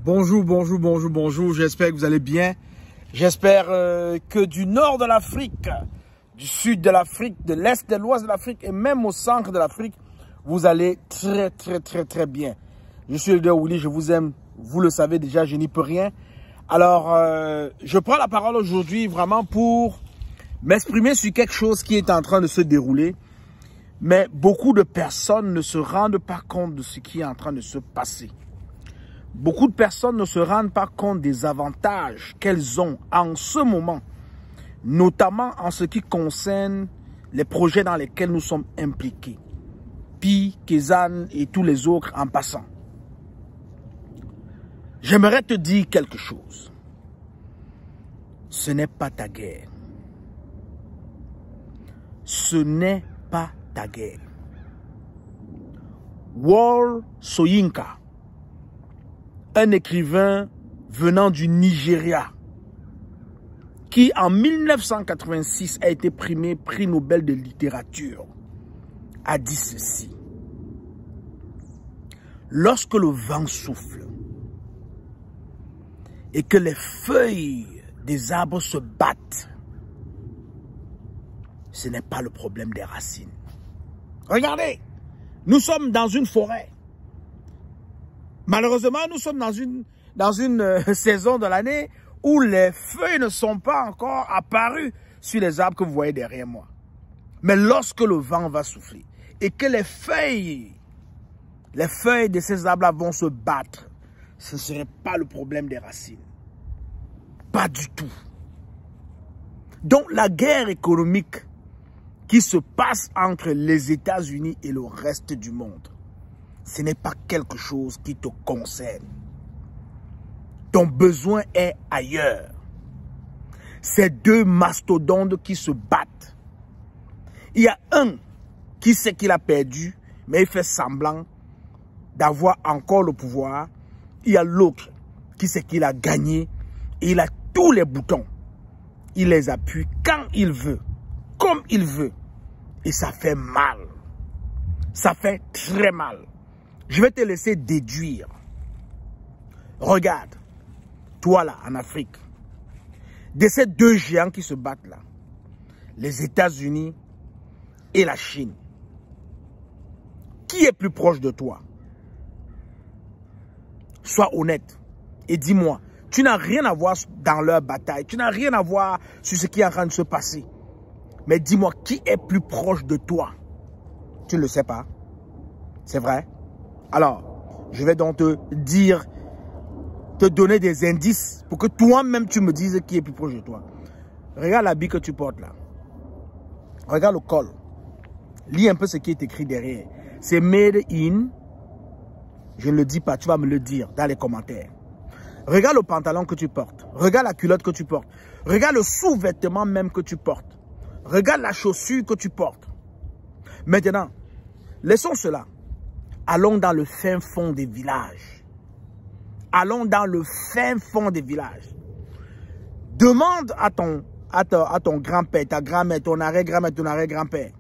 Bonjour, bonjour, bonjour, bonjour. J'espère que vous allez bien. J'espère que du nord de l'Afrique, du sud de l'Afrique, de l'est, de l'ouest de l'Afrique et même au centre de l'Afrique, vous allez très bien. Je suis le leader Willy, je vous aime. Vous le savez déjà, je n'y peux rien. Alors, je prends la parole aujourd'hui vraiment pour m'exprimer sur quelque chose qui est en train de se dérouler. Mais beaucoup de personnes ne se rendent pas compte de ce qui est en train de se passer. Beaucoup de personnes ne se rendent pas compte des avantages qu'elles ont en ce moment, notamment en ce qui concerne les projets dans lesquels nous sommes impliqués. Pi, Kezan et tous les autres en passant. J'aimerais te dire quelque chose. Ce n'est pas ta guerre. Ce n'est pas ta guerre. Wole Soyinka, un écrivain venant du Nigeria, qui en 1986 a été primé prix Nobel de littérature, a dit ceci. Lorsque le vent souffle et que les feuilles des arbres se battent, ce n'est pas le problème des racines. Regardez, nous sommes dans une forêt. Malheureusement, nous sommes dans une saison de l'année où les feuilles ne sont pas encore apparues sur les arbres que vous voyez derrière moi. Mais lorsque le vent va souffler et que les feuilles de ces arbres-là vont se battre, ce ne serait pas le problème des racines. Pas du tout. Donc la guerre économique qui se passe entre les États-Unis et le reste du monde, ce n'est pas quelque chose qui te concerne. Ton besoin est ailleurs. Ces deux mastodontes qui se battent. Il y a un qui sait qu'il a perdu, mais il fait semblant d'avoir encore le pouvoir. Il y a l'autre qui sait qu'il a gagné et il a tous les boutons. Il les appuie quand il veut, comme il veut. Et ça fait mal. Ça fait très mal. Je vais te laisser déduire. Regarde, toi là, en Afrique, de ces deux géants qui se battent là, les États-Unis et la Chine, qui est plus proche de toi? Sois honnête et dis-moi, tu n'as rien à voir dans leur bataille, tu n'as rien à voir sur ce qui est en train de se passer. Mais dis-moi, qui est plus proche de toi? Tu ne le sais pas. C'est vrai? Alors, je vais donc te donner des indices pour que toi-même tu me dises qui est plus proche de toi. Regarde l'habit que tu portes là. Regarde le col. Lis un peu ce qui est écrit derrière. C'est made in. Je ne le dis pas, tu vas me le dire dans les commentaires. Regarde le pantalon que tu portes. Regarde la culotte que tu portes. Regarde le sous-vêtement même que tu portes. Regarde la chaussure que tu portes. Maintenant, laissons cela. Allons dans le fin fond des villages. Allons dans le fin fond des villages. Demande à ton grand-père, ta grand-mère, ton arrière-grand-mère, ton arrière-grand-père.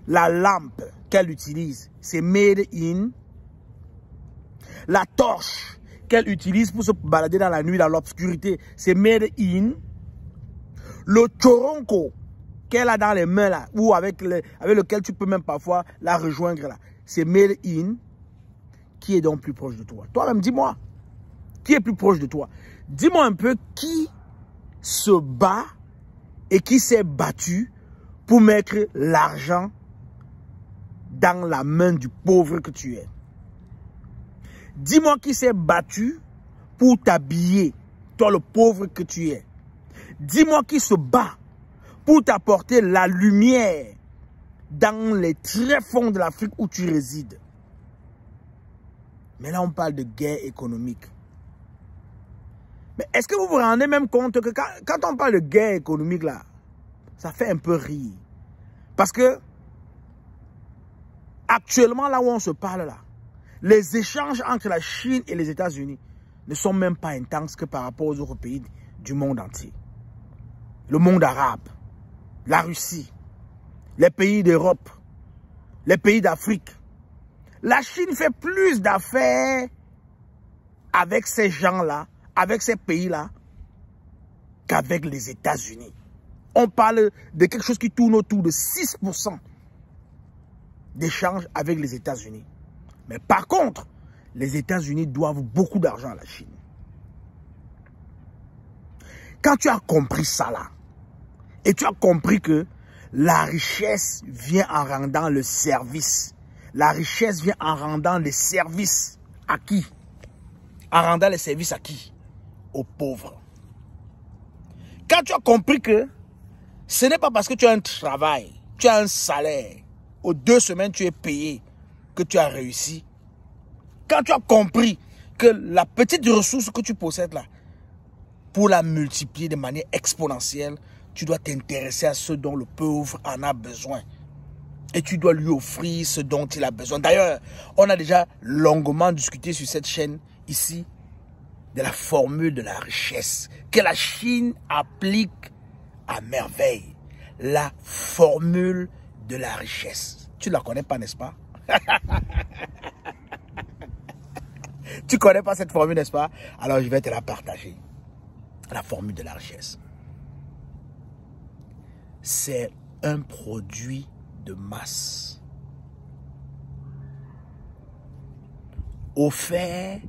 La lampe qu'elle utilise, c'est made in. La torche qu'elle utilise pour se balader dans la nuit, dans l'obscurité, c'est made in. Le choronko qu'elle a dans les mains là, ou avec lequel tu peux même parfois la rejoindre là, c'est made in. Qui est donc plus proche de toi? Toi-même, dis-moi. Qui est plus proche de toi? Dis-moi un peu qui se bat et qui s'est battu pour mettre l'argent dans la main du pauvre que tu es. Dis-moi qui s'est battu pour t'habiller, toi le pauvre que tu es. Dis-moi qui se bat pour t'apporter la lumière dans les tréfonds de l'Afrique où tu résides. Mais là, on parle de guerre économique. Mais est-ce que vous vous rendez même compte que quand on parle de guerre économique, là, ça fait un peu rire. Parce que, actuellement, là où on se parle, là, les échanges entre la Chine et les États-Unis ne sont même pas intenses que par rapport aux autres pays du monde entier. Le monde arabe, la Russie, les pays d'Europe, les pays d'Afrique. La Chine fait plus d'affaires avec ces gens-là, avec ces pays-là, qu'avec les États-Unis. On parle de quelque chose qui tourne autour de 6% d'échanges avec les États-Unis. Mais par contre, les États-Unis doivent beaucoup d'argent à la Chine. Quand tu as compris ça là, et tu as compris que la richesse vient en rendant le service. La richesse vient en rendant les services à qui? En rendant les services à qui? Aux pauvres. Quand tu as compris que ce n'est pas parce que tu as un travail, tu as un salaire, aux 2 semaines tu es payé, que tu as réussi. Quand tu as compris que la petite ressource que tu possèdes là, pour la multiplier de manière exponentielle, tu dois t'intéresser à ce dont le pauvre en a besoin. Et tu dois lui offrir ce dont il a besoin. D'ailleurs, on a déjà longuement discuté sur cette chaîne ici de la formule de la richesse que la Chine applique à merveille. La formule de la richesse. Tu ne la connais pas, n'est-ce pas? Tu ne connais pas cette formule, n'est-ce pas? Alors je vais te la partager. La formule de la richesse. C'est un produit de masse offert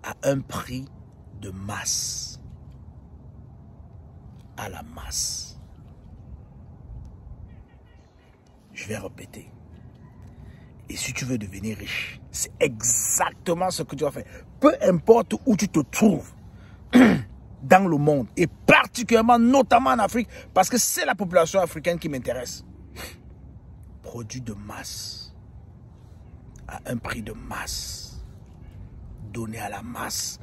à un prix de masse. À la masse. Je vais répéter. Et si tu veux devenir riche, c'est exactement ce que tu vas faire. Peu importe où tu te trouves dans le monde, et particulièrement, notamment en Afrique, parce que c'est la population africaine qui m'intéresse. Produit de masse, à un prix de masse, donné à la masse.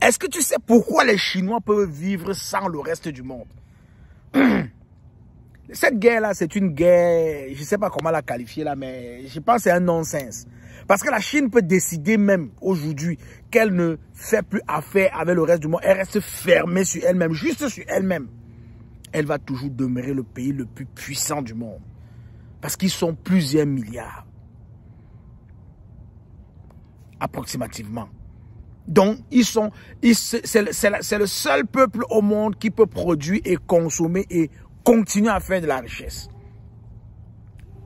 Est-ce que tu sais pourquoi les Chinois peuvent vivre sans le reste du monde? Cette guerre-là, c'est une guerre, je ne sais pas comment la qualifier là, mais je pense que c'est un non-sens. Parce que la Chine peut décider même aujourd'hui qu'elle ne fait plus affaire avec le reste du monde. Elle reste fermée sur elle-même, juste sur elle-même. Elle va toujours demeurer le pays le plus puissant du monde. Parce qu'ils sont plusieurs milliards. Approximativement. Donc, c'est le seul peuple au monde qui peut produire et consommer et continuer à faire de la richesse.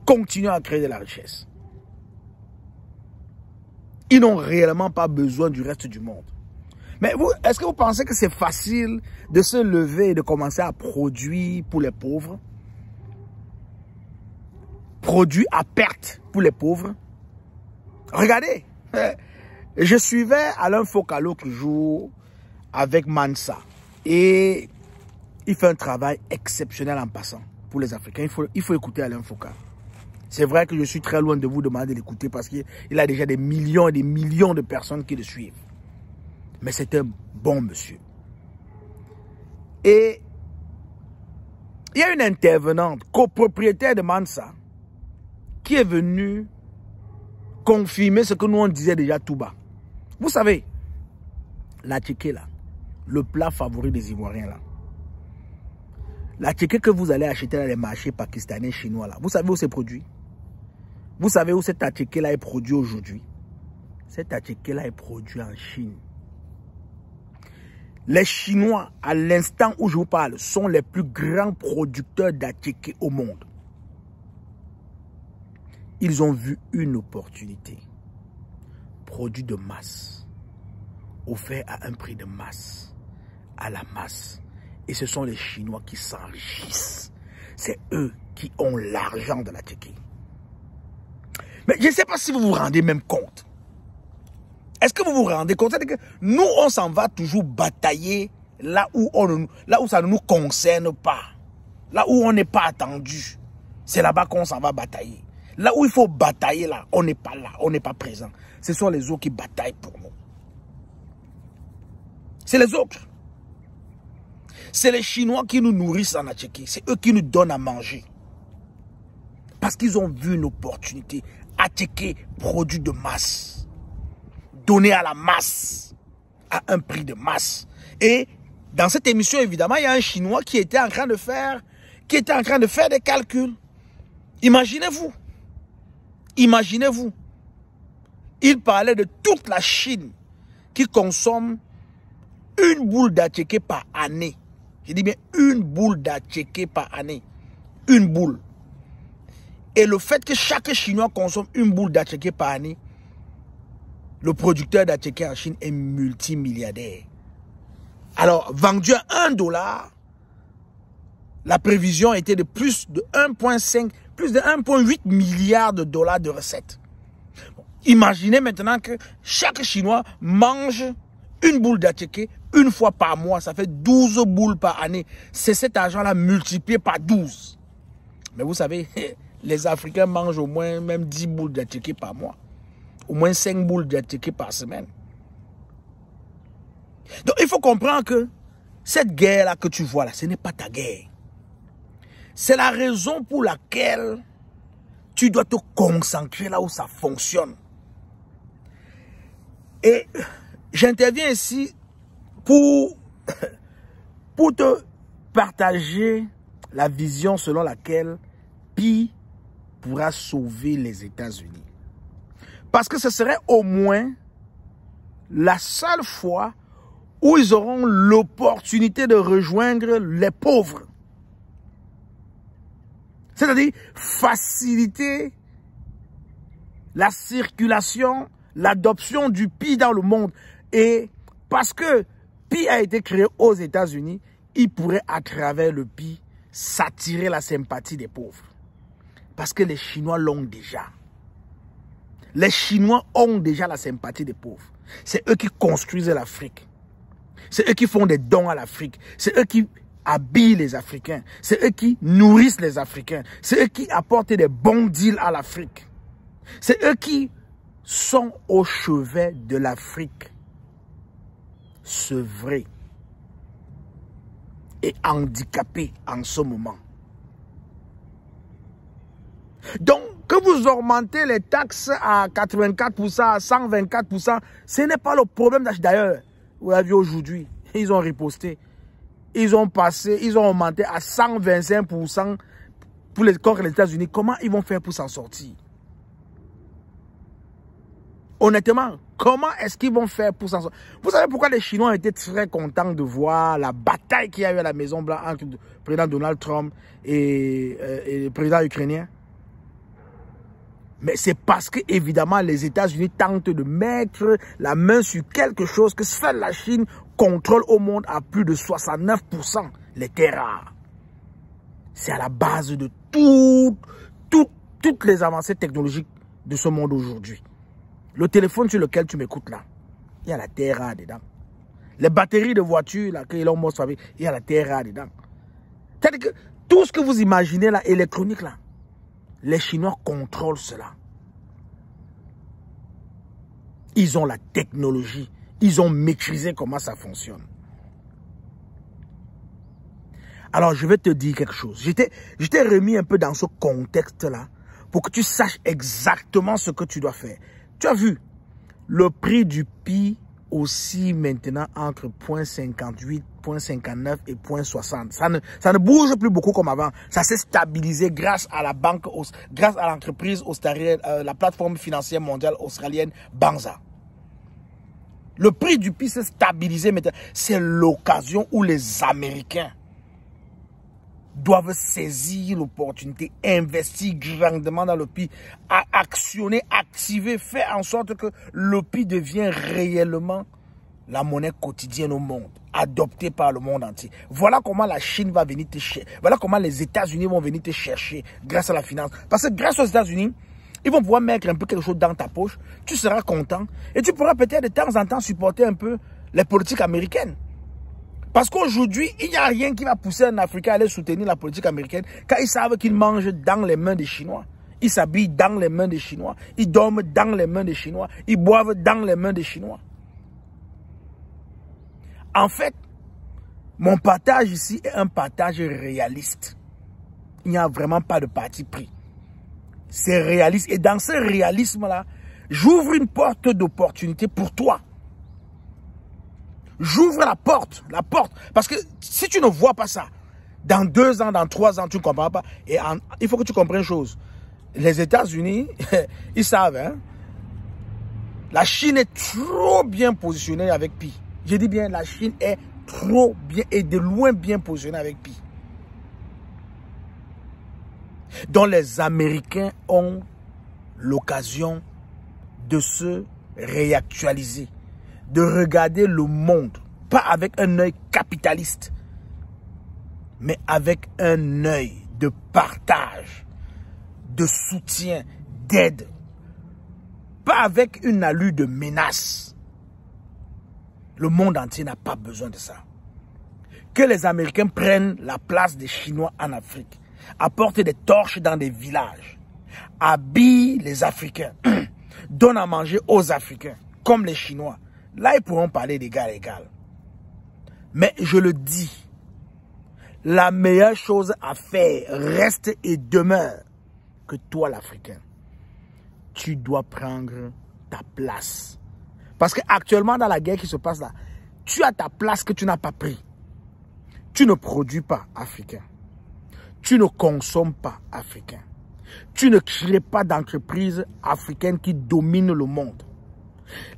Continuer à créer de la richesse. Ils n'ont réellement pas besoin du reste du monde. Mais vous, est-ce que vous pensez que c'est facile de se lever et de commencer à produire pour les pauvres? Produire à perte pour les pauvres? Regardez, je suivais Alain Foka l'autre jour avec Mansa. Et il fait un travail exceptionnel en passant pour les Africains. Il faut écouter Alain Foka. C'est vrai que je suis très loin de vous demander de l'écouter parce qu'il a déjà des millions et des millions de personnes qui le suivent. Mais c'est un bon monsieur. Et il y a une intervenante, copropriétaire de Mansa, qui est venue confirmer ce que nous on disait déjà tout bas. Vous savez, la tchéké là, le plat favori des Ivoiriens là. La tchéké que vous allez acheter dans les marchés pakistanais, chinois là, vous savez où c'est produit? Vous savez où cette tchéké là est produit aujourd'hui? Cette tchéké là est produit en Chine. Les Chinois, à l'instant où je vous parle, sont les plus grands producteurs d'attiqué au monde. Ils ont vu une opportunité. Produit de masse, offert à un prix de masse, à la masse. Et ce sont les Chinois qui s'enrichissent. C'est eux qui ont l'argent de l'attiqué. Mais je ne sais pas si vous vous rendez même compte. Est-ce que vous vous rendez compte que nous, on s'en va toujours batailler là où ça ne nous concerne pas. Là où on n'est pas attendu. C'est là-bas qu'on s'en va batailler. Là où il faut batailler, là, on n'est pas là, on n'est pas présent. Ce sont les autres qui bataillent pour nous. C'est les autres. C'est les Chinois qui nous nourrissent en Attiqué. C'est eux qui nous donnent à manger. Parce qu'ils ont vu une opportunité. Attiqué, produit de masse. Donné à la masse. À un prix de masse. Et dans cette émission, évidemment, il y a un Chinois qui était en train de faire des calculs. Imaginez-vous. Imaginez-vous. Il parlait de toute la Chine qui consomment une boule d'attiéké par année. Je dis bien une boule d'attiéké par année. Une boule. Et le fait que chaque Chinois consomme une boule d'attiéké par année, le producteur d'attiéké en Chine est multimilliardaire. Alors, vendu à $1, la prévision était de plus de 1,5, plus de 1,8 milliard de dollars de recettes. Bon, imaginez maintenant que chaque Chinois mange une boule d'attiéké une fois par mois. Ça fait 12 boules par année. C'est cet argent-là multiplié par 12. Mais vous savez, les Africains mangent au moins même 10 boules d'attiéké par mois. Au moins 5 boules d'attiéké par semaine. Donc il faut comprendre que cette guerre-là que tu vois là, ce n'est pas ta guerre. C'est la raison pour laquelle tu dois te concentrer là où ça fonctionne. Et j'interviens ici pour te partager la vision selon laquelle Pi pourra sauver les États-Unis. Parce que ce serait au moins la seule fois où ils auront l'opportunité de rejoindre les pauvres. C'est-à-dire faciliter la circulation, l'adoption du Pi dans le monde. Et parce que Pi a été créé aux États-Unis, il pourrait à travers le Pi s'attirer la sympathie des pauvres. Parce que les Chinois l'ont déjà. Les Chinois ont déjà la sympathie des pauvres. C'est eux qui construisent l'Afrique. C'est eux qui font des dons à l'Afrique. C'est eux qui habillent les Africains. C'est eux qui nourrissent les Africains. C'est eux qui apportent des bons deals à l'Afrique. C'est eux qui sont au chevet de l'Afrique sevrée et handicapée en ce moment. Donc, que vous augmentez les taxes à 84%, à 124%, ce n'est pas le problème. D'ailleurs, vous l'avez vu aujourd'hui, ils ont riposté. Ils ont augmenté à 125% pour les corps des États-Unis. Comment ils vont faire pour s'en sortir? Honnêtement, comment est-ce qu'ils vont faire pour s'en sortir? Vous savez pourquoi les Chinois ont été très contents de voir la bataille qu'il y a eu à la Maison Blanche entre le président Donald Trump et le président ukrainien? Mais c'est parce que, évidemment, les États-Unis tentent de mettre la main sur quelque chose que seule la Chine contrôle au monde à plus de 69%, les terres rares. C'est à la base de toutes les avancées technologiques de ce monde aujourd'hui. Le téléphone sur lequel tu m'écoutes là, il y a la terre rare dedans. Les batteries de voitures là, que Elon Musk fabrique, il y a la terre rare dedans. C'est-à-dire que tout ce que vous imaginez là, électronique là, les Chinois contrôlent cela. Ils ont la technologie. Ils ont maîtrisé comment ça fonctionne. Alors, je vais te dire quelque chose. Je t'ai remis un peu dans ce contexte-là pour que tu saches exactement ce que tu dois faire. Tu as vu, le prix du Pi aussi maintenant entre 0,58, 0,59 et 0,60. Ça ne bouge plus beaucoup comme avant. Ça s'est stabilisé grâce à la banque, grâce à l'entreprise australienne, la plateforme financière mondiale australienne Banza. Le prix du Pi s'est stabilisé maintenant. C'est l'occasion où les Américains doivent saisir l'opportunité, investir grandement dans le Pi, actionner, activer, faire en sorte que le Pi devienne réellement la monnaie quotidienne au monde, adoptée par le monde entier. Voilà comment la Chine va venir te chercher. Voilà comment les États-Unis vont venir te chercher grâce à la finance. Parce que grâce aux États-Unis, ils vont pouvoir mettre un peu quelque chose dans ta poche. Tu seras content. Et tu pourras peut-être de temps en temps supporter un peu les politiques américaines. Parce qu'aujourd'hui, il n'y a rien qui va pousser un Africain à aller soutenir la politique américaine quand ils savent qu'ils mangent dans les mains des Chinois. Ils s'habillent dans les mains des Chinois. Ils dorment dans les mains des Chinois. Ils boivent dans les mains des Chinois. En fait, mon partage ici est un partage réaliste. Il n'y a vraiment pas de parti pris. C'est réaliste. Et dans ce réalisme-là, j'ouvre une porte d'opportunité pour toi. J'ouvre la porte. Parce que si tu ne vois pas ça, dans 2 ans, dans 3 ans, tu ne comprends pas. Et il faut que tu comprennes une chose. Les États-Unis, ils savent, hein. La Chine est trop bien positionnée avec Pi. Je dis bien, la Chine est trop bien et de loin bien positionnée avec Pi. Donc les Américains ont l'occasion de se réactualiser, de regarder le monde, pas avec un œil capitaliste, mais avec un œil de partage, de soutien, d'aide, pas avec une allure de menace. Le monde entier n'a pas besoin de ça. Que les Américains prennent la place des Chinois en Afrique, apportent des torches dans des villages, habillent les Africains, donnent à manger aux Africains, comme les Chinois. Là, ils pourront parler d'égal à égal. Mais je le dis, la meilleure chose à faire reste et demeure que toi, l'Africain, tu dois prendre ta place. Parce qu'actuellement, dans la guerre qui se passe là, tu as ta place que tu n'as pas pris. Tu ne produis pas africain. Tu ne consommes pas africain. Tu ne crées pas d'entreprise africaine qui domine le monde.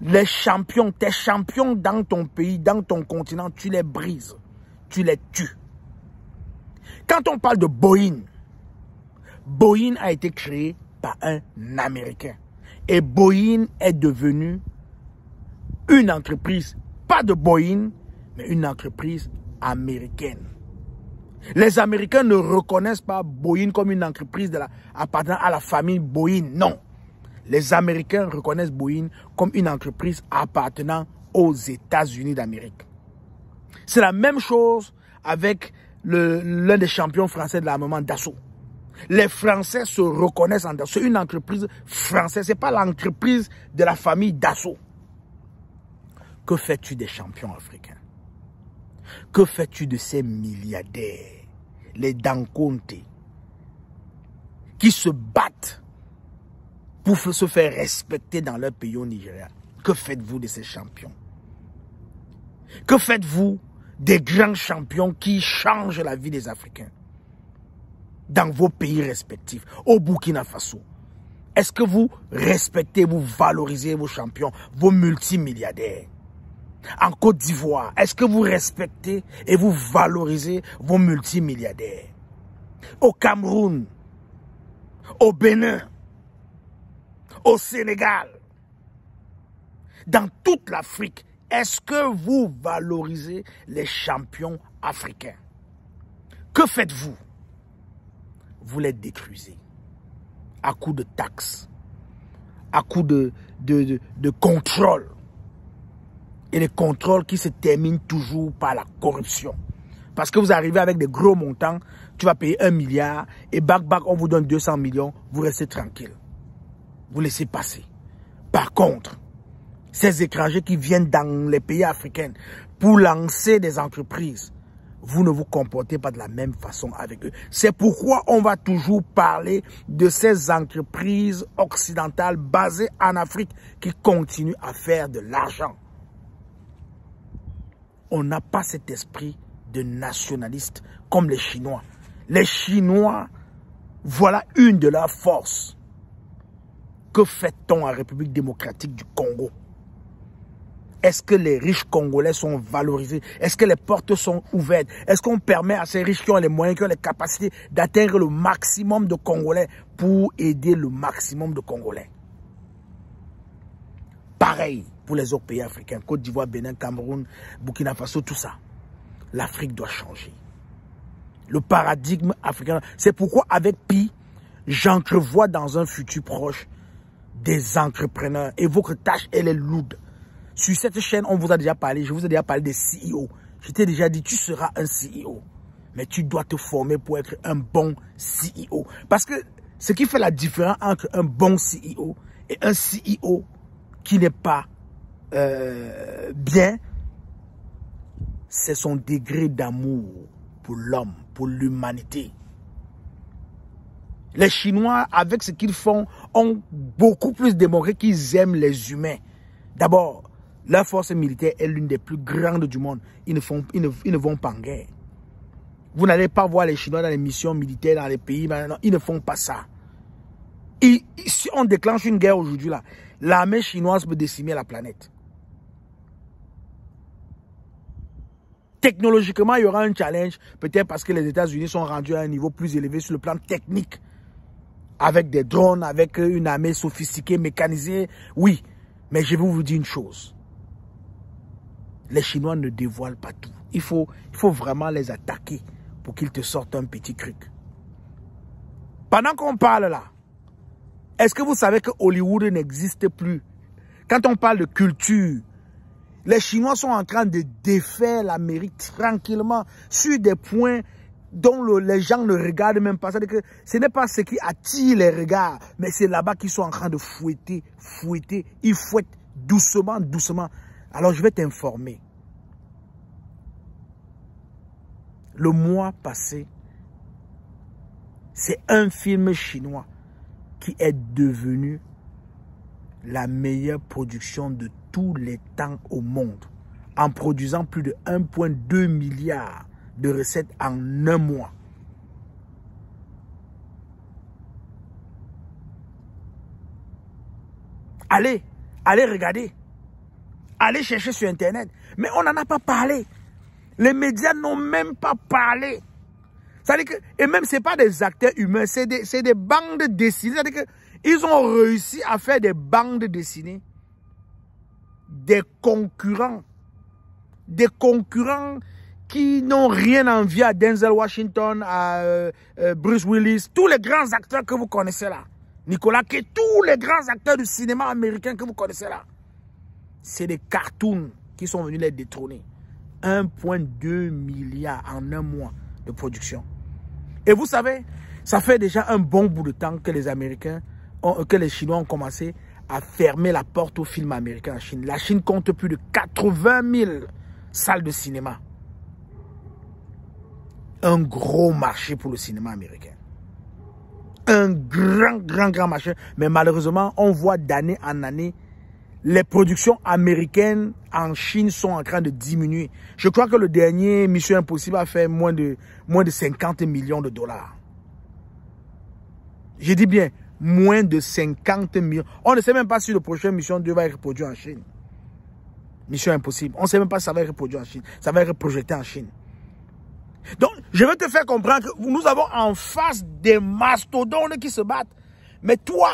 Les champions, tes champions dans ton pays, dans ton continent, tu les brises. Tu les tues. Quand on parle de Boeing, Boeing a été créé par un Américain. Et Boeing est devenu une entreprise, pas de Boeing, mais une entreprise américaine. Les Américains ne reconnaissent pas Boeing comme une entreprise appartenant à la famille Boeing. Non. Les Américains reconnaissent Boeing comme une entreprise appartenant aux États-Unis d'Amérique. C'est la même chose avec l'un des champions français de l'armement, Dassault. Les Français se reconnaissent en Dassault. C'est une entreprise française. Ce n'est pas l'entreprise de la famille Dassault. Que fais-tu des champions africains? Que fais-tu de ces milliardaires, les Dankonte, qui se battent pour se faire respecter dans leur pays au Nigeria? Que faites-vous de ces champions? Que faites-vous des grands champions qui changent la vie des Africains dans vos pays respectifs, au Burkina Faso? Est-ce que vous respectez, vous valorisez vos champions, vos multimilliardaires? En Côte d'Ivoire, est-ce que vous respectez et vous valorisez vos multimilliardaires? Au Cameroun, au Bénin, au Sénégal, dans toute l'Afrique, est-ce que vous valorisez les champions africains? Que faites-vous? Vous les détruisez à coups de taxes, à coups de contrôle. Et les contrôles qui se terminent toujours par la corruption. Parce que vous arrivez avec des gros montants, tu vas payer 1 milliard et bac, on vous donne 200 millions, vous restez tranquille. Vous laissez passer. Par contre, ces étrangers qui viennent dans les pays africains pour lancer des entreprises, vous ne vous comportez pas de la même façon avec eux. C'est pourquoi on va toujours parler de ces entreprises occidentales basées en Afrique qui continuent à faire de l'argent. On n'a pas cet esprit de nationaliste comme les Chinois. Les Chinois, voilà une de leurs forces. Que fait-on en République démocratique du Congo? Est-ce que les riches Congolais sont valorisés? Est-ce que les portes sont ouvertes? Est-ce qu'on permet à ces riches qui ont les moyens, qui ont les capacités d'atteindre le maximum de Congolais pour aider le maximum de Congolais? Pareil pour les autres pays africains, Côte d'Ivoire, Bénin, Cameroun, Burkina Faso, tout ça. L'Afrique doit changer. Le paradigme africain, c'est pourquoi avec Pi, j'entrevois dans un futur proche des entrepreneurs. Et votre tâche, elle est lourde. Sur cette chaîne, on vous a déjà parlé, je vous ai déjà parlé des CEO. Je t'ai déjà dit, tu seras un CEO. Mais tu dois te former pour être un bon CEO. Parce que ce qui fait la différence entre un bon CEO et un CEO qui n'est pas bien, c'est son degré d'amour pour l'homme, pour l'humanité. Les Chinois, avec ce qu'ils font, ont beaucoup plus démontré qu'ils aiment les humains. D'abord, leur force militaire est l'une des plus grandes du monde. Ils ne vont pas en guerre. Vous n'allez pas voir les Chinois dans les missions militaires dans les pays. Non, ils ne font pas ça. Si on déclenche une guerre aujourd'hui, là, l'armée chinoise peut décimer la planète. Technologiquement, il y aura un challenge, peut-être parce que les États-Unis sont rendus à un niveau plus élevé sur le plan technique. Avec des drones, avec une armée sophistiquée, mécanisée, oui. Mais je vais vous dire une chose. Les Chinois ne dévoilent pas tout. Il faut vraiment les attaquer pour qu'ils te sortent un petit truc. Pendant qu'on parle là, est-ce que vous savez que Hollywood n'existe plus? Quand on parle de culture, les Chinois sont en train de défaire l'Amérique tranquillement sur des points dont les gens ne regardent même pas. C'est-à-dire que ce n'est pas ce qui attire les regards, mais c'est là-bas qu'ils sont en train de fouetter. Ils fouettent doucement, doucement. Alors je vais t'informer. Le mois passé, c'est un film chinois qui est devenu la meilleure production de tous les temps au monde, en produisant plus de 1,2 milliard de recettes en un mois. Allez regarder. Allez chercher sur Internet. Mais on n'en a pas parlé. Les médias n'ont même pas parlé. C'est-à-dire que, et même ce n'est pas des acteurs humains, c'est des bandes dessinées. C'est-à-dire qu'ils ont réussi à faire des bandes dessinées. Des concurrents qui n'ont rien envie à Denzel Washington, à Bruce Willis, tous les grands acteurs que vous connaissez là. Nicolas Cage, tous les grands acteurs du cinéma américain que vous connaissez là. C'est des cartoons qui sont venus les détrôner. 1,2 milliard en un mois de production. Et vous savez, ça fait déjà un bon bout de temps que les Américains, que les Chinois ont commencé à fermer la porte au film américain en Chine. La Chine compte plus de 80 000 salles de cinéma. Un gros marché pour le cinéma américain. Un grand marché. Mais malheureusement, on voit d'année en année, les productions américaines en Chine sont en train de diminuer. Je crois que le dernier Mission Impossible a fait moins de 50 millions de dollars. Je dis bien, moins de 50 millions. On ne sait même pas si le prochain Mission 2 va être reproduit en Chine. Mission Impossible. On ne sait même pas si ça va être reproduit en Chine. Ça va être projeté en Chine. Donc, je vais te faire comprendre que nous avons en face des mastodontes qui se battent. Mais toi,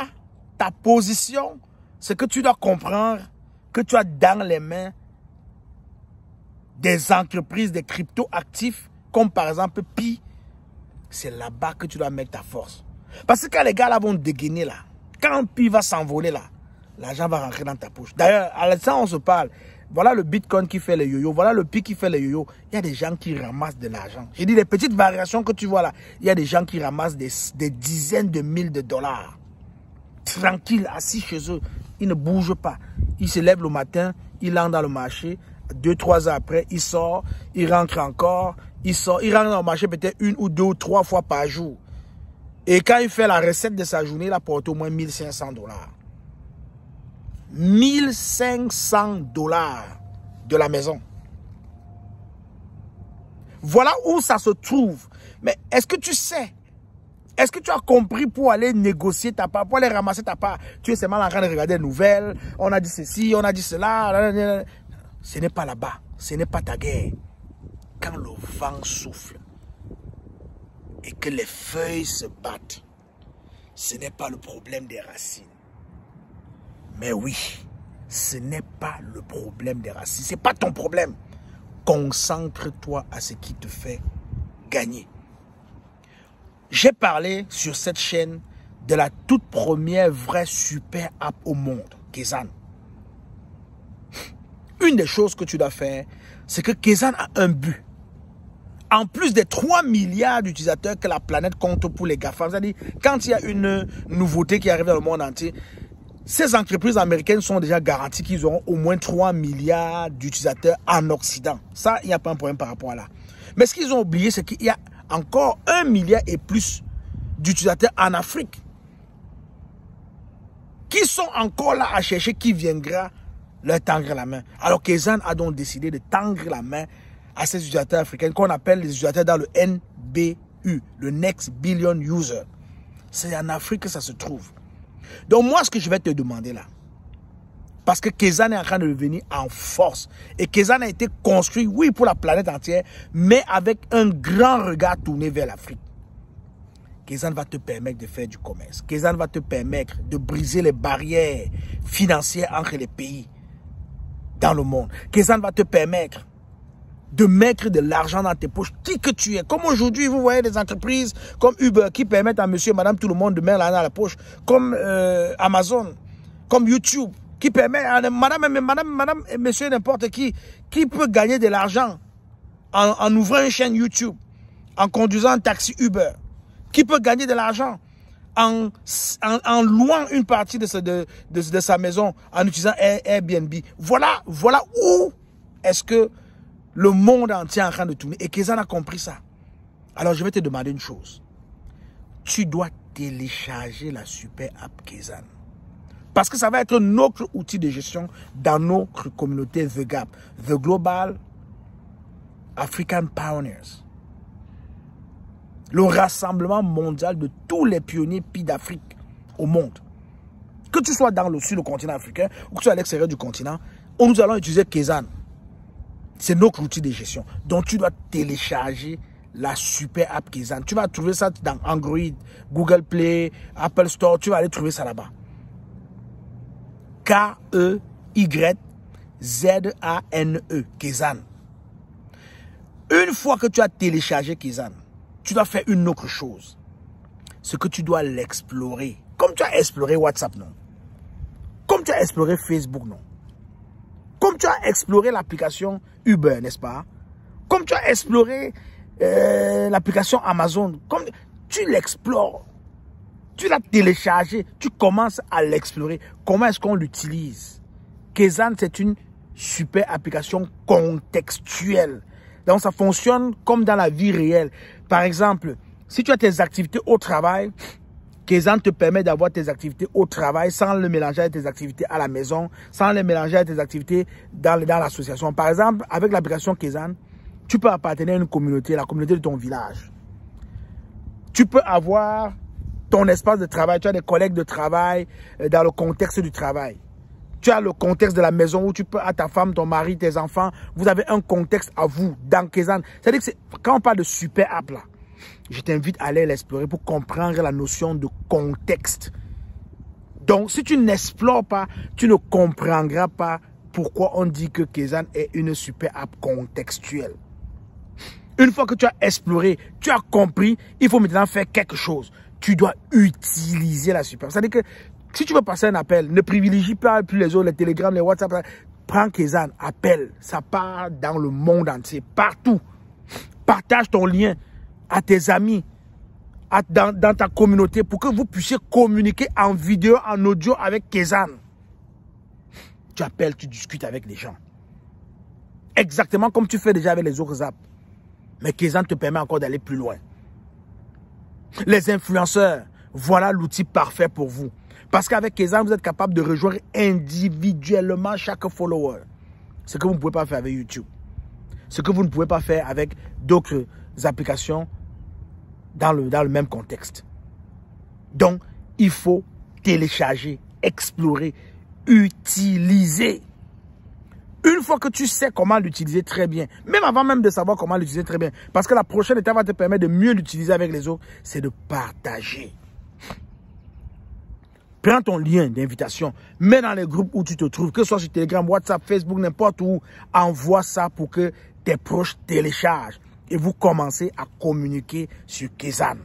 ta position, c'est que tu dois comprendre que tu as dans les mains des entreprises, des crypto-actifs, comme par exemple Pi. C'est là-bas que tu dois mettre ta force. Parce que quand les gars là vont dégainer là, quand Pi va s'envoler là, l'argent va rentrer dans ta poche. D'ailleurs, à l'instant où on se parle, voilà le Bitcoin qui fait les yo-yo, voilà le Pi qui fait les yo-yo. Il y a des gens qui ramassent de l'argent. J'ai dit les petites variations que tu vois là, il y a des gens qui ramassent des dizaines de mille de dollars. Tranquille, assis chez eux, ils ne bougent pas. Ils se lèvent le matin, ils entrent dans le marché, 2-3 ans après, ils sortent, ils rentrent encore, ils sortent, ils rentrent dans le marché peut-être 1 ou 2 ou 3 fois par jour. Et quand il fait la recette de sa journée, il apporte au moins 1500 dollars. 1500 dollars de la maison. Voilà où ça se trouve. Mais est-ce que tu sais? Est-ce que tu as compris pour aller négocier ta part, pour aller ramasser ta part? Tu es seulement en train de regarder les nouvelles. On a dit ceci, on a dit cela. Ce n'est pas là-bas. Ce n'est pas ta guerre. Quand le vent souffle et que les feuilles se battent, ce n'est pas le problème des racines. Mais oui, ce n'est pas le problème des racines. Ce n'est pas ton problème. Concentre-toi à ce qui te fait gagner. J'ai parlé sur cette chaîne de la toute première vraie super app au monde, Kezan. Une des choses que tu dois faire, c'est que Kezan a un but. En plus des 3 milliards d'utilisateurs que la planète compte pour les GAFA, c'est-à-dire quand il y a une nouveauté qui arrive dans le monde entier, ces entreprises américaines sont déjà garanties qu'ils auront au moins 3 milliards d'utilisateurs en Occident. Ça, il n'y a pas un problème par rapport à là. Mais ce qu'ils ont oublié, c'est qu'il y a encore 1 milliard et plus d'utilisateurs en Afrique qui sont encore là à chercher qui viendra leur tendre la main. Alors Kezan a donc décidé de tendre la main à ces utilisateurs africains qu'on appelle les utilisateurs dans le NBU, le Next Billion User. C'est en Afrique que ça se trouve. Donc moi, ce que je vais te demander là, Parce que Kezan est en train de devenir en force. Et Kezan a été construit, oui, pour la planète entière, mais avec un grand regard tourné vers l'Afrique. Kezan va te permettre de faire du commerce. Kezan va te permettre de briser les barrières financières entre les pays dans le monde. Kezan va te permettre de mettre de l'argent dans tes poches, qui que tu es. Comme aujourd'hui, vous voyez des entreprises comme Uber qui permettent à monsieur et madame tout le monde de mettre l'argent dans la poche, comme Amazon, comme YouTube, qui permet à madame et monsieur n'importe qui peut gagner de l'argent en ouvrant une chaîne YouTube, en conduisant un taxi Uber, qui peut gagner de l'argent en louant une partie de sa maison, en utilisant Airbnb. Voilà où est-ce que le monde entier est en train de tourner. Et Kezan a compris ça. Alors, je vais te demander une chose. Tu dois télécharger la super app Kezan. Parce que ça va être notre outil de gestion dans notre communauté The Gap. The Global African Pioneers. Le rassemblement mondial de tous les pionniers pays d'Afrique au monde. Que tu sois sur le continent africain ou que tu sois à l'extérieur du continent, nous allons utiliser Kezan. C'est notre outil de gestion. Donc, tu dois télécharger la super app Kezan. Tu vas trouver ça dans Android, Google Play, Apple Store. Tu vas aller trouver ça là-bas. K-E-Y-Z-A-N-E. Kezan. Une fois que tu as téléchargé Kezan, tu dois faire une autre chose. C'est que tu dois l'explorer. Comme tu as exploré WhatsApp, non? Comme tu as exploré Facebook, non? Comme tu as exploré l'application Uber, n'est-ce pas? Comme tu as exploré l'application Amazon, comme tu l'explores, tu l'as téléchargé, tu commences à l'explorer. Comment est-ce qu'on l'utilise? Kezan, c'est une super application contextuelle. Donc, ça fonctionne comme dans la vie réelle. Par exemple, si tu as tes activités au travail, Kezan te permet d'avoir tes activités au travail sans le mélanger avec tes activités à la maison, sans les mélanger avec tes activités dans l'association. Par exemple, avec l'application Kezan, tu peux appartenir à une communauté, la communauté de ton village. Tu peux avoir ton espace de travail, tu as des collègues de travail dans le contexte du travail. Tu as le contexte de la maison où tu peux, à ta femme, ton mari, tes enfants, vous avez un contexte à vous dans Kezan. C'est-à-dire que quand on parle de super app là, je t'invite à aller l'explorer pour comprendre la notion de contexte. Donc, si tu n'explores pas, tu ne comprendras pas pourquoi on dit que Kezan est une super app contextuelle. Une fois que tu as exploré, tu as compris, il faut maintenant faire quelque chose. Tu dois utiliser la super app. C'est-à-dire que si tu veux passer un appel, ne privilégie pas plus les autres, les télégrammes, les WhatsApp. Prends Kezan, appelle. Ça part dans le monde entier, partout. Partage ton lien à tes amis, dans ta communauté, pour que vous puissiez communiquer en vidéo, en audio avec Kezan. Tu appelles, tu discutes avec les gens. Exactement comme tu fais déjà avec les autres apps. Mais Kezan te permet encore d'aller plus loin. Les influenceurs, voilà l'outil parfait pour vous. Parce qu'avec Kezan, vous êtes capable de rejoindre individuellement chaque follower. Ce que vous ne pouvez pas faire avec YouTube. Ce que vous ne pouvez pas faire avec d'autres applications dans le même contexte. Donc, il faut télécharger, explorer, utiliser. Une fois que tu sais comment l'utiliser très bien, même avant même de savoir comment l'utiliser très bien, parce que la prochaine étape va te permettre de mieux l'utiliser avec les autres, c'est de partager. Prends ton lien d'invitation, mets dans les groupes où tu te trouves, que ce soit sur Telegram, WhatsApp, Facebook, n'importe où, envoie ça pour que tes proches téléchargent. Et vous commencez à communiquer sur Kezan.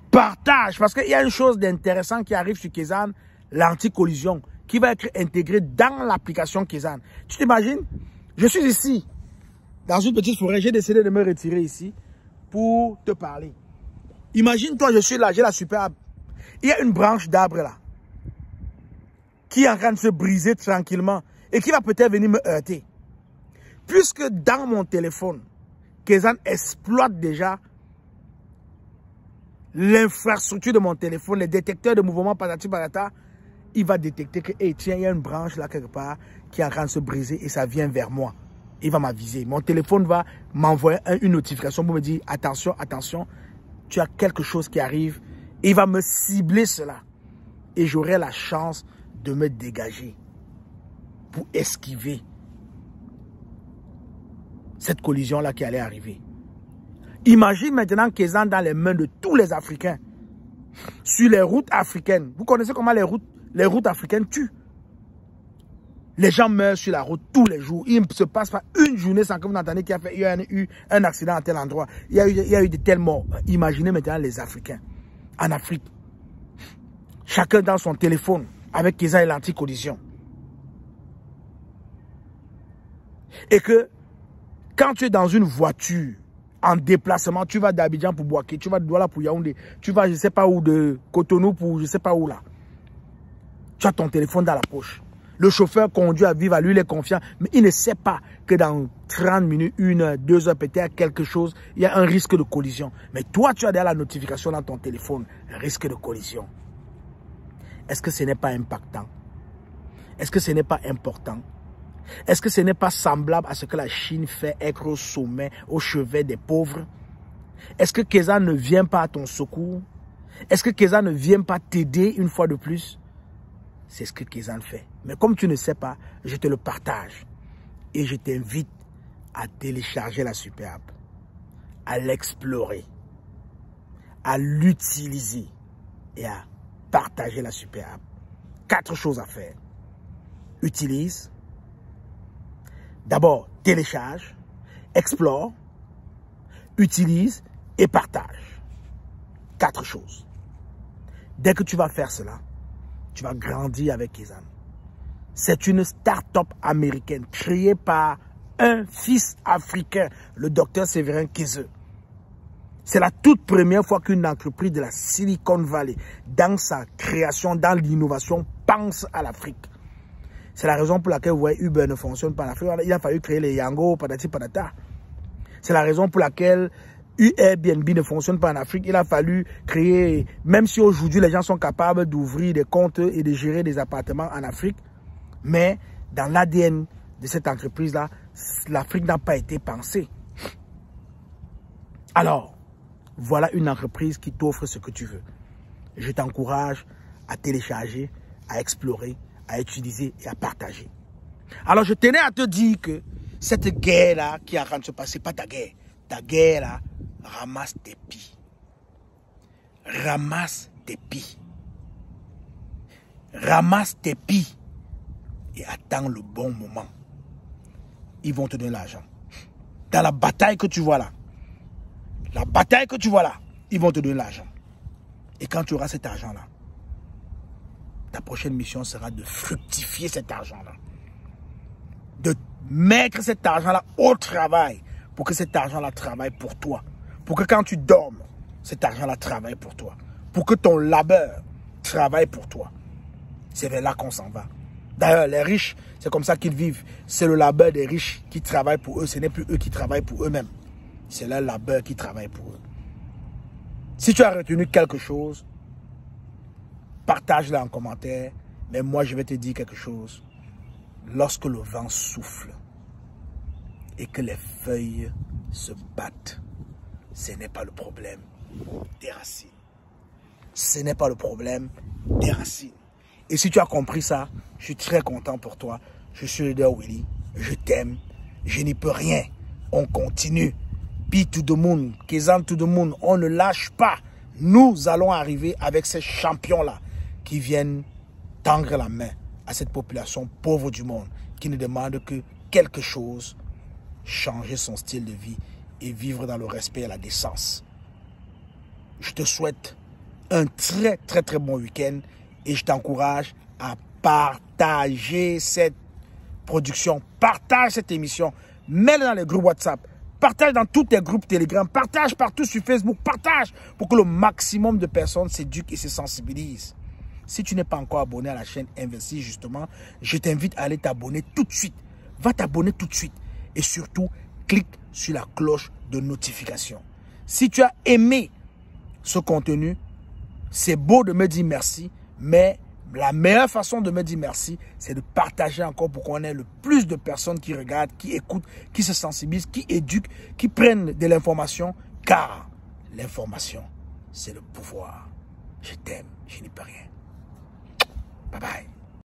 Partage, parce qu'il y a une chose d'intéressant qui arrive sur Kezan, l'anti-collision, qui va être intégrée dans l'application Kezan. Tu t'imagines? Je suis ici, dans une petite forêt, j'ai décidé de me retirer ici pour te parler. Imagine-toi, je suis là, j'ai la super app. Il y a une branche d'arbre là, qui est en train de se briser tranquillement et qui va peut-être venir me heurter. Puisque dans mon téléphone, Kezan exploite déjà l'infrastructure de mon téléphone, les détecteurs de mouvement patati patata, il va détecter que, hey, tiens, il y a une branche là quelque part qui est en train de se briser et ça vient vers moi. Il va m'aviser. Mon téléphone va m'envoyer une notification pour me dire, attention, attention, tu as quelque chose qui arrive. Et il va me cibler cela. et j'aurai la chance de me dégager pour esquiver cette collision-là qui allait arriver. Imagine maintenant Kézan dans les mains de tous les Africains. Sur les routes africaines. Vous connaissez comment les routes africaines tuent. Les gens meurent sur la route tous les jours. Il ne se passe pas une journée sans que vous n'entendez qu'il y a eu un accident à tel endroit. Il y a eu de telles morts. Imaginez maintenant les Africains. En Afrique. Chacun dans son téléphone avec Kézan et l'anti-collision. Et que quand tu es dans une voiture en déplacement, tu vas d'Abidjan pour Bouaké, tu vas de Douala pour Yaoundé, tu vas je ne sais pas où, de Cotonou pour je ne sais pas où là. Tu as ton téléphone dans la poche. Le chauffeur conduit à vivre, à lui il est confiant, mais il ne sait pas que dans 30 minutes, 1 heure, 2 heures, peut-être quelque chose, il y a un risque de collision. Mais toi, tu as déjà la notification dans ton téléphone, risque de collision. Est-ce que ce n'est pas impactant? Est-ce que ce n'est pas important? Est-ce que ce n'est pas semblable à ce que la Chine fait être au sommet, au chevet des pauvres? Est-ce que Kézan ne vient pas à ton secours? Est-ce que Kézan ne vient pas t'aider une fois de plus? C'est ce que Kézan fait. Mais comme tu ne sais pas, je te le partage. Et je t'invite à télécharger la Super App, à l'explorer, à l'utiliser et à partager la Super App. 4 choses à faire. Utilise. D'abord, télécharge, explore, utilise et partage. 4 choses. Dès que tu vas faire cela, tu vas grandir avec Kézan. C'est une start-up américaine créée par un fils africain, le docteur Séverin Kézeux. C'est la toute première fois qu'une entreprise de la Silicon Valley, dans sa création, dans l'innovation, pense à l'Afrique. C'est la raison pour laquelle vous voyez Uber ne fonctionne pas en Afrique. Il a fallu créer les Yango, patati patata. C'est la raison pour laquelle Airbnb ne fonctionne pas en Afrique. Il a fallu créer, même si aujourd'hui les gens sont capables d'ouvrir des comptes et de gérer des appartements en Afrique, mais dans l'ADN de cette entreprise-là, l'Afrique n'a pas été pensée. Alors, voilà une entreprise qui t'offre ce que tu veux. Je t'encourage à télécharger, à explorer, à utiliser et à partager. Alors, je tenais à te dire que cette guerre-là qui est en train de se passer, pas ta guerre. Ta guerre-là, ramasse tes pieds. Ramasse tes pieds. Ramasse tes pieds. Et attends le bon moment. Ils vont te donner l'argent. Dans la bataille que tu vois là, ils vont te donner l'argent. Et quand tu auras cet argent-là, ta prochaine mission sera de fructifier cet argent-là. De mettre cet argent-là au travail pour que cet argent-là travaille pour toi. Pour que quand tu dormes, cet argent-là travaille pour toi. Pour que ton labeur travaille pour toi. C'est vers là qu'on s'en va. D'ailleurs, les riches, c'est comme ça qu'ils vivent. C'est le labeur des riches qui travaille pour eux. Ce n'est plus eux qui travaillent pour eux-mêmes. C'est leur labeur qui travaille pour eux. Si tu as retenu quelque chose, partage-le en commentaire. Mais moi, je vais te dire quelque chose. Lorsque le vent souffle et que les feuilles se battent, ce n'est pas le problème des racines. Ce n'est pas le problème des racines. Et si tu as compris ça, je suis très content pour toi. Je suis Leader Willy. Je t'aime. Je n'y peux rien. On continue. Be to the moon. Kézan to the moon. On ne lâche pas. Nous allons arriver avec ces champions-là qui viennent tendre la main à cette population pauvre du monde qui ne demande que quelque chose, changer son style de vie et vivre dans le respect et la décence. Je te souhaite un très bon week-end et je t'encourage à partager cette production, partage cette émission, mets-le dans les groupes WhatsApp, partage dans tous tes groupes Telegram, partage partout sur Facebook, partage pour que le maximum de personnes s'éduquent et se sensibilisent. Si tu n'es pas encore abonné à la chaîne Investir, justement, je t'invite à aller t'abonner tout de suite. Va t'abonner tout de suite. Et surtout, clique sur la cloche de notification. Si tu as aimé ce contenu, c'est beau de me dire merci, mais la meilleure façon de me dire merci, c'est de partager encore pour qu'on ait le plus de personnes qui regardent, qui écoutent, qui se sensibilisent, qui éduquent, qui prennent de l'information, car l'information, c'est le pouvoir. Je t'aime, je n'y peux rien. Bye bye.